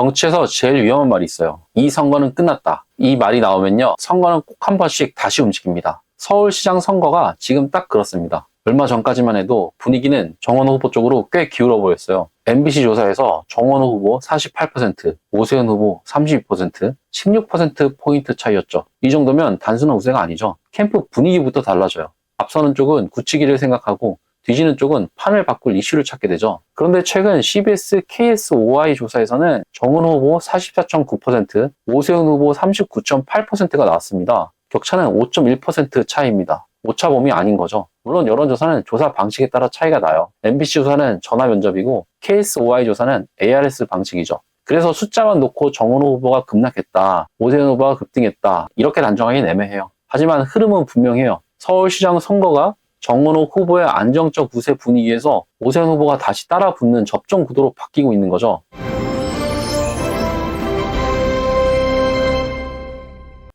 정치에서 제일 위험한 말이 있어요. 이 선거는 끝났다. 이 말이 나오면요, 선거는 꼭 한 번씩 다시 움직입니다. 서울시장 선거가 지금 딱 그렇습니다. 얼마 전까지만 해도 분위기는 정원호 후보 쪽으로 꽤 기울어 보였어요. MBC 조사에서 정원호 후보 48%, 오세훈 후보 32%, 16%포인트 차이였죠. 이 정도면 단순한 우세가 아니죠. 캠프 분위기부터 달라져요. 앞서는 쪽은 굳히기를 생각하고 뒤지는 쪽은 판을 바꿀 이슈를 찾게 되죠. 그런데 최근 CBS KSOI 조사에서는 정원호 후보 44.9%, 오세훈 후보 39.8%가 나왔습니다. 격차는 5.1% 차이입니다. 오차범위 아닌 거죠. 물론 여론조사는 조사 방식에 따라 차이가 나요. MBC 조사는 전화 면접이고 KSOI 조사는 ARS 방식이죠. 그래서 숫자만 놓고 정원호 후보가 급락했다, 오세훈 후보가 급등했다, 이렇게 단정하기는 애매해요. 하지만 흐름은 분명해요. 서울시장 선거가 정원호 후보의 안정적 우세 분위기에서 오세훈 후보가 다시 따라 붙는 접전 구도로 바뀌고 있는 거죠.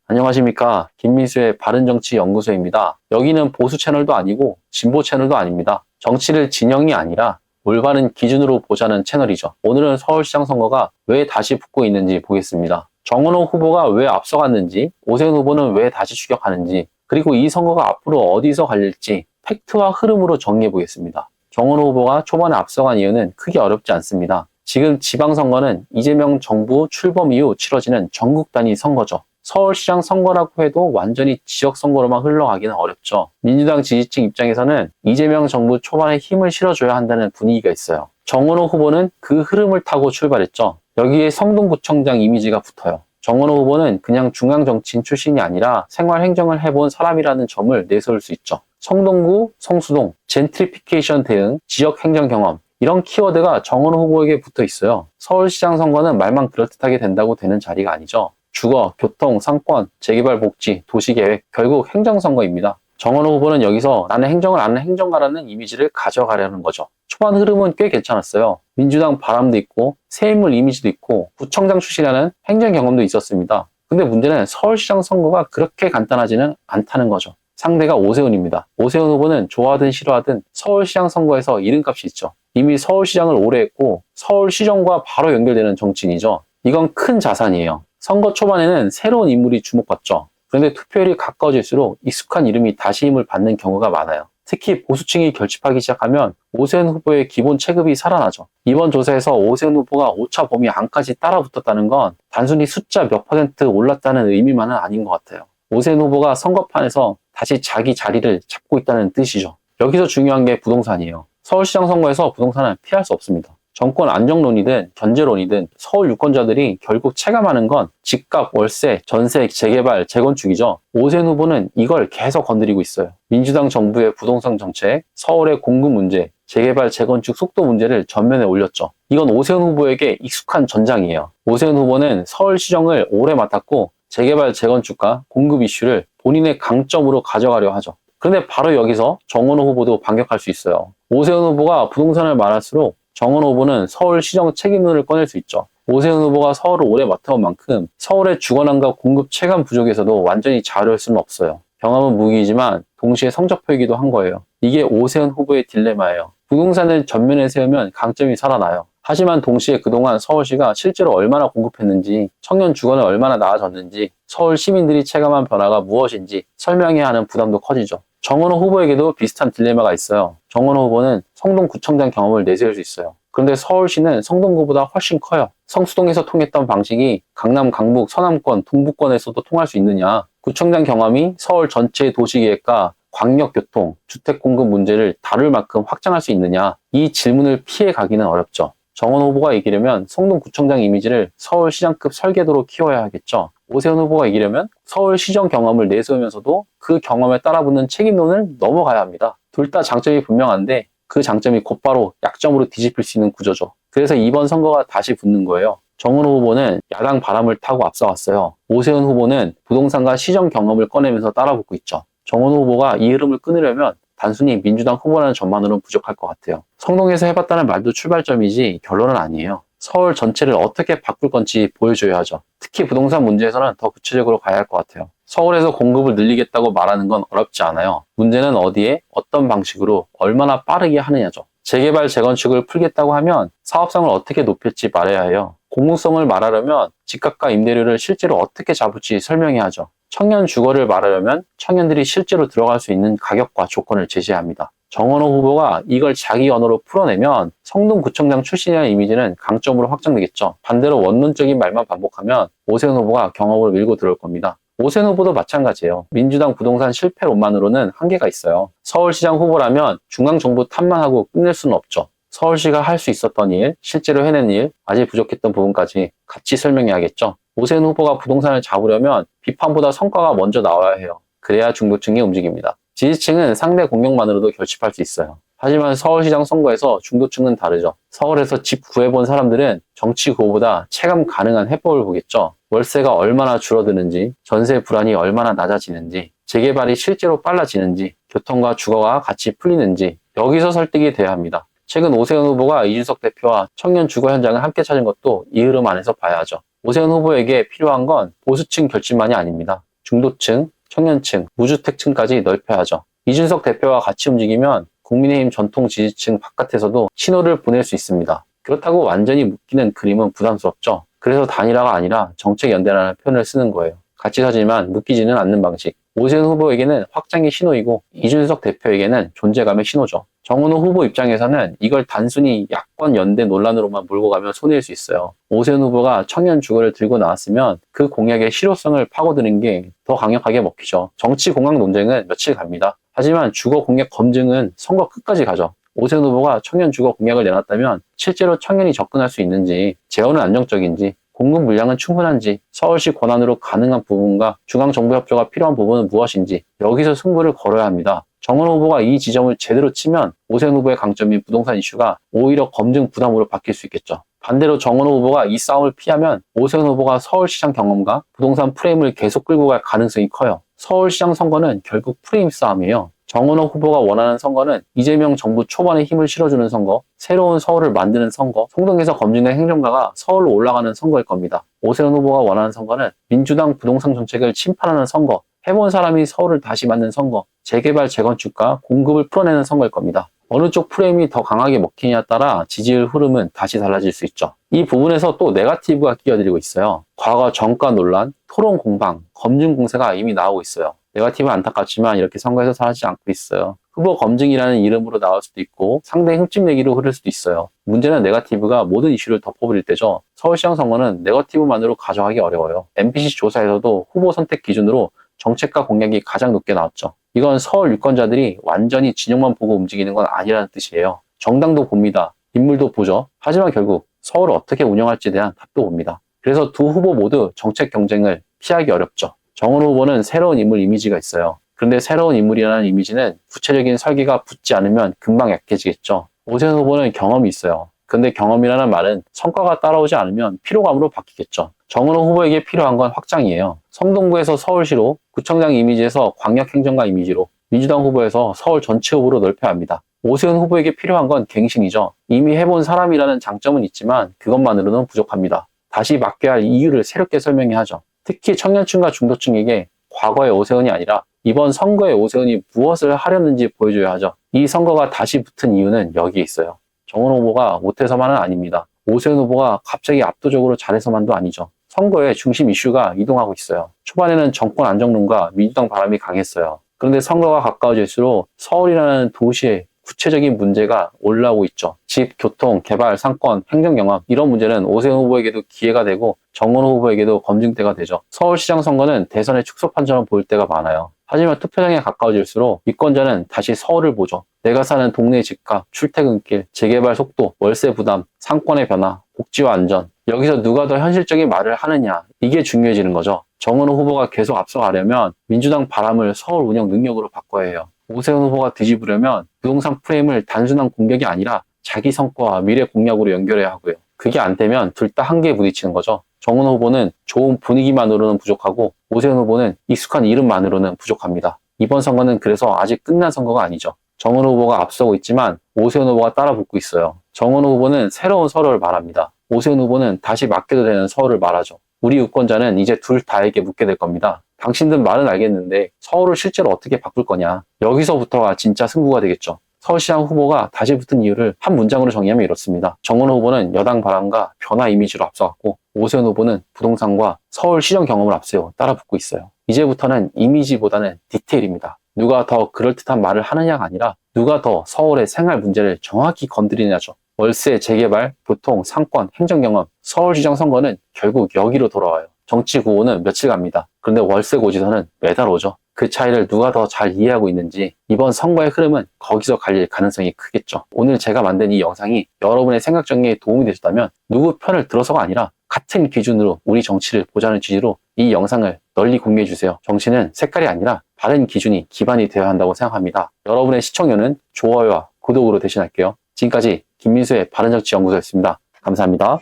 안녕하십니까. 김민수의 바른정치연구소입니다. 여기는 보수 채널도 아니고 진보 채널도 아닙니다. 정치를 진영이 아니라 올바른 기준으로 보자는 채널이죠. 오늘은 서울시장 선거가 왜 다시 붙고 있는지 보겠습니다. 정원호 후보가 왜 앞서갔는지, 오세훈 후보는 왜 다시 추격하는지, 그리고 이 선거가 앞으로 어디서 갈릴지 팩트와 흐름으로 정리해 보겠습니다. 정원호 후보가 초반에 앞서간 이유는 크게 어렵지 않습니다. 지금 지방선거는 이재명 정부 출범 이후 치러지는 전국 단위 선거죠. 서울시장 선거라고 해도 완전히 지역선거로만 흘러가기는 어렵죠. 민주당 지지층 입장에서는 이재명 정부 초반에 힘을 실어줘야 한다는 분위기가 있어요. 정원호 후보는 그 흐름을 타고 출발했죠. 여기에 성동구청장 이미지가 붙어요. 정원호 후보는 그냥 중앙정치인 출신이 아니라 생활행정을 해본 사람이라는 점을 내세울 수 있죠. 성동구, 성수동, 젠트리피케이션 대응, 지역행정 경험, 이런 키워드가 정원호 후보에게 붙어 있어요. 서울시장 선거는 말만 그럴듯하게 된다고 되는 자리가 아니죠. 주거, 교통, 상권, 재개발 복지, 도시계획, 결국 행정선거입니다. 정원호 후보는 여기서 나는 행정을 아는 행정가라는 이미지를 가져가려는 거죠. 초반 흐름은 꽤 괜찮았어요. 민주당 바람도 있고 새인물 이미지도 있고 구청장 출신이라는 행정 경험도 있었습니다. 근데 문제는 서울시장 선거가 그렇게 간단하지는 않다는 거죠. 상대가 오세훈입니다. 오세훈 후보는 좋아하든 싫어하든 서울시장 선거에서 이름값이 있죠. 이미 서울시장을 오래 했고 서울시정과 바로 연결되는 정치인이죠. 이건 큰 자산이에요. 선거 초반에는 새로운 인물이 주목받죠. 그런데 투표율이 가까워질수록 익숙한 이름이 다시 힘을 받는 경우가 많아요. 특히 보수층이 결집하기 시작하면 오세훈 후보의 기본 체급이 살아나죠. 이번 조사에서 오세훈 후보가 오차 범위 안까지 따라붙었다는 건 단순히 숫자 몇 % 올랐다는 의미만은 아닌 것 같아요. 오세훈 후보가 선거판에서 다시 자기 자리를 잡고 있다는 뜻이죠. 여기서 중요한 게 부동산이에요. 서울시장 선거에서 부동산은 피할 수 없습니다. 정권 안정론이든 견제론이든 서울 유권자들이 결국 체감하는 건 집값, 월세, 전세, 재개발, 재건축이죠. 오세훈 후보는 이걸 계속 건드리고 있어요. 민주당 정부의 부동산 정책, 서울의 공급 문제, 재개발, 재건축 속도 문제를 전면에 올렸죠. 이건 오세훈 후보에게 익숙한 전장이에요. 오세훈 후보는 서울시정을 오래 맡았고 재개발, 재건축과 공급 이슈를 본인의 강점으로 가져가려 하죠. 그런데 바로 여기서 정원호 후보도 반격할 수 있어요. 오세훈 후보가 부동산을 말할수록 정원호 후보는 서울시정 책임론을 꺼낼 수 있죠. 오세훈 후보가 서울을 오래 맡아온 만큼 서울의 주거난과 공급 체감 부족에서도 완전히 자유할 수는 없어요. 경험은 무기이지만 동시에 성적표이기도 한 거예요. 이게 오세훈 후보의 딜레마예요. 부동산을 전면에 세우면 강점이 살아나요. 하지만 동시에 그동안 서울시가 실제로 얼마나 공급했는지, 청년 주거는 얼마나 나아졌는지, 서울 시민들이 체감한 변화가 무엇인지 설명해야 하는 부담도 커지죠. 정원호 후보에게도 비슷한 딜레마가 있어요. 정원호 후보는 성동구청장 경험을 내세울 수 있어요. 그런데 서울시는 성동구보다 훨씬 커요. 성수동에서 통했던 방식이 강남, 강북, 서남권, 동부권에서도 통할 수 있느냐? 구청장 경험이 서울 전체의 도시계획과 광역교통, 주택공급 문제를 다룰 만큼 확장할 수 있느냐? 이 질문을 피해 가기는 어렵죠. 정원호 후보가 이기려면 성동구청장 이미지를 서울시장급 설계도로 키워야 하겠죠. 오세훈 후보가 이기려면 서울시정 경험을 내세우면서도 그 경험에 따라붙는 책임론을 넘어가야 합니다. 둘 다 장점이 분명한데 그 장점이 곧바로 약점으로 뒤집힐 수 있는 구조죠. 그래서 이번 선거가 다시 붙는 거예요. 정원호 후보는 야당 바람을 타고 앞서갔어요. 오세훈 후보는 부동산과 시정 경험을 꺼내면서 따라붙고 있죠. 정원호 후보가 이 흐름을 끊으려면 단순히 민주당 후보라는 점만으로는 부족할 것 같아요. 성동에서 해봤다는 말도 출발점이지 결론은 아니에요. 서울 전체를 어떻게 바꿀 건지 보여줘야 하죠. 특히 부동산 문제에서는 더 구체적으로 가야 할 것 같아요. 서울에서 공급을 늘리겠다고 말하는 건 어렵지 않아요. 문제는 어디에, 어떤 방식으로, 얼마나 빠르게 하느냐죠. 재개발, 재건축을 풀겠다고 하면 사업성을 어떻게 높일지 말해야 해요. 공공성을 말하려면 집값과 임대료를 실제로 어떻게 잡을지 설명해야 하죠. 청년 주거를 말하려면 청년들이 실제로 들어갈 수 있는 가격과 조건을 제시합니다. 정원호 후보가 이걸 자기 언어로 풀어내면 성동구청장 출신이라는 이미지는 강점으로 확장되겠죠. 반대로 원론적인 말만 반복하면 오세훈 후보가 경험을 밀고 들어올 겁니다. 오세훈 후보도 마찬가지예요. 민주당 부동산 실패론만으로는 한계가 있어요. 서울시장 후보라면 중앙정부 탓만 하고 끝낼 수는 없죠. 서울시가 할 수 있었던 일, 실제로 해낸 일, 아직 부족했던 부분까지 같이 설명해야겠죠. 오세훈 후보가 부동산을 잡으려면 비판보다 성과가 먼저 나와야 해요. 그래야 중도층이 움직입니다. 지지층은 상대 공격만으로도 결집할 수 있어요. 하지만 서울시장 선거에서 중도층은 다르죠. 서울에서 집 구해본 사람들은 정치 구호보다 체감 가능한 해법을 보겠죠. 월세가 얼마나 줄어드는지, 전세 불안이 얼마나 낮아지는지, 재개발이 실제로 빨라지는지, 교통과 주거가 같이 풀리는지 여기서 설득이 돼야 합니다. 최근 오세훈 후보가 이준석 대표와 청년 주거 현장을 함께 찾은 것도 이 흐름 안에서 봐야 하죠. 오세훈 후보에게 필요한 건 보수층 결집만이 아닙니다. 중도층, 청년층, 무주택층까지 넓혀야 하죠. 이준석 대표와 같이 움직이면 국민의힘 전통 지지층 바깥에서도 신호를 보낼 수 있습니다. 그렇다고 완전히 묶이는 그림은 부담스럽죠. 그래서 단일화가 아니라 정책연대라는 표현을 쓰는 거예요. 같이 서지만 묶이지는 않는 방식. 오세훈 후보에게는 확장의 신호이고 이준석 대표에게는 존재감의 신호죠. 정은호 후보 입장에서는 이걸 단순히 야권 연대 논란으로만 몰고 가면 손해일 수 있어요. 오세훈 후보가 청년 주거를 들고 나왔으면 그 공약의 실효성을 파고드는 게 더 강력하게 먹히죠. 정치 공약 논쟁은 며칠 갑니다. 하지만 주거 공약 검증은 선거 끝까지 가죠. 오세훈 후보가 청년 주거 공약을 내놨다면 실제로 청년이 접근할 수 있는지, 재원은 안정적인지, 공급 물량은 충분한지, 서울시 권한으로 가능한 부분과 중앙정부 협조가 필요한 부분은 무엇인지 여기서 승부를 걸어야 합니다. 정은호 후보가 이 지점을 제대로 치면 오세훈 후보의 강점인 부동산 이슈가 오히려 검증 부담으로 바뀔 수 있겠죠. 반대로 정은호 후보가 이 싸움을 피하면 오세훈 후보가 서울시장 경험과 부동산 프레임을 계속 끌고 갈 가능성이 커요. 서울시장 선거는 결국 프레임 싸움이에요. 정은호 후보가 원하는 선거는 이재명 정부 초반에 힘을 실어주는 선거, 새로운 서울을 만드는 선거, 성동에서 검증된 행정가가 서울로 올라가는 선거일 겁니다. 오세훈 후보가 원하는 선거는 민주당 부동산 정책을 침판하는 선거, 해본 사람이 서울을 다시 만든 선거, 재개발, 재건축과 공급을 풀어내는 선거일 겁니다. 어느 쪽 프레임이 더 강하게 먹히냐에 따라 지지율 흐름은 다시 달라질 수 있죠. 이 부분에서 또 네거티브가 끼어들고 있어요. 과거 정가 논란, 토론 공방, 검증 공세가 이미 나오고 있어요. 네거티브는 안타깝지만 이렇게 선거에서 사라지지 않고 있어요. 후보 검증이라는 이름으로 나올 수도 있고 상대 흠집 내기로 흐를 수도 있어요. 문제는 네거티브가 모든 이슈를 덮어버릴 때죠. 서울시장 선거는 네거티브만으로 가져가기 어려워요. MBC 조사에서도 후보 선택 기준으로 정책과 공약이 가장 높게 나왔죠. 이건 서울 유권자들이 완전히 진영만 보고 움직이는 건 아니라는 뜻이에요. 정당도 봅니다. 인물도 보죠. 하지만 결국 서울을 어떻게 운영할지에 대한 답도 봅니다. 그래서 두 후보 모두 정책 경쟁을 피하기 어렵죠. 정은호 후보는 새로운 인물 이미지가 있어요. 그런데 새로운 인물이라는 이미지는 구체적인 설계가 붙지 않으면 금방 약해지겠죠. 오세훈 후보는 경험이 있어요. 근데 경험이라는 말은 성과가 따라오지 않으면 피로감으로 바뀌겠죠. 정은호 후보에게 필요한 건 확장이에요. 성동구에서 서울시로, 구청장 이미지에서 광역행정가 이미지로, 민주당 후보에서 서울 전체 후보로 넓혀야 합니다. 오세훈 후보에게 필요한 건 갱신이죠. 이미 해본 사람이라는 장점은 있지만 그것만으로는 부족합니다. 다시 맡겨야 할 이유를 새롭게 설명해야 하죠. 특히 청년층과 중도층에게 과거의 오세훈이 아니라 이번 선거의 오세훈이 무엇을 하려는지 보여줘야 하죠. 이 선거가 다시 붙은 이유는 여기에 있어요. 정은호 후보가 못해서만은 아닙니다. 오세훈 후보가 갑자기 압도적으로 잘해서만도 아니죠. 선거의 중심 이슈가 이동하고 있어요. 초반에는 정권 안정론과 민주당 바람이 강했어요. 그런데 선거가 가까워질수록 서울이라는 도시의 구체적인 문제가 올라오고 있죠. 집, 교통, 개발, 상권, 행정 경험 이런 문제는 오세훈 후보에게도 기회가 되고 정은호 후보에게도 검증대가 되죠. 서울시장 선거는 대선의 축소판처럼 보일 때가 많아요. 하지만 투표장에 가까워질수록 유권자는 다시 서울을 보죠. 내가 사는 동네 집값, 출퇴근길, 재개발 속도, 월세 부담, 상권의 변화, 복지와 안전 여기서 누가 더 현실적인 말을 하느냐 이게 중요해지는 거죠. 정은호 후보가 계속 앞서가려면 민주당 바람을 서울 운영 능력으로 바꿔야 해요. 오세훈 후보가 뒤집으려면 부동산 프레임을 단순한 공격이 아니라 자기 성과와 미래 공약으로 연결해야 하고요. 그게 안 되면 둘 다 한계에 부딪히는 거죠. 정은호 후보는 좋은 분위기만으로는 부족하고 오세훈 후보는 익숙한 이름만으로는 부족합니다. 이번 선거는 그래서 아직 끝난 선거가 아니죠. 정은호 후보가 앞서고 있지만 오세훈 후보가 따라붙고 있어요. 정은호 후보는 새로운 서울을 말합니다. 오세훈 후보는 다시 맡겨도 되는 서울을 말하죠. 우리 유권자는 이제 둘 다에게 묻게 될 겁니다. 당신들 말은 알겠는데 서울을 실제로 어떻게 바꿀 거냐. 여기서부터가 진짜 승부가 되겠죠. 서울시장 후보가 다시 붙은 이유를 한 문장으로 정리하면 이렇습니다. 정원호 후보는 여당 바람과 변화 이미지로 앞서갔고 오세훈 후보는 부동산과 서울시정 경험을 앞세워 따라붙고 있어요. 이제부터는 이미지보다는 디테일입니다. 누가 더 그럴듯한 말을 하느냐가 아니라 누가 더 서울의 생활 문제를 정확히 건드리느냐죠. 월세, 재개발, 교통, 상권, 행정경험, 서울시장 선거는 결국 여기로 돌아와요. 정치 구호는 며칠 갑니다. 그런데 월세 고지서는 매달 오죠. 그 차이를 누가 더 잘 이해하고 있는지 이번 선거의 흐름은 거기서 갈릴 가능성이 크겠죠. 오늘 제가 만든 이 영상이 여러분의 생각 정리에 도움이 되셨다면 누구 편을 들어서가 아니라 같은 기준으로 우리 정치를 보자는 취지로 이 영상을 널리 공유해 주세요. 정치는 색깔이 아니라 바른 기준이 기반이 되어야 한다고 생각합니다. 여러분의 시청료는 좋아요와 구독으로 대신할게요. 지금까지 김민수의 바른정치연구소였습니다. 감사합니다.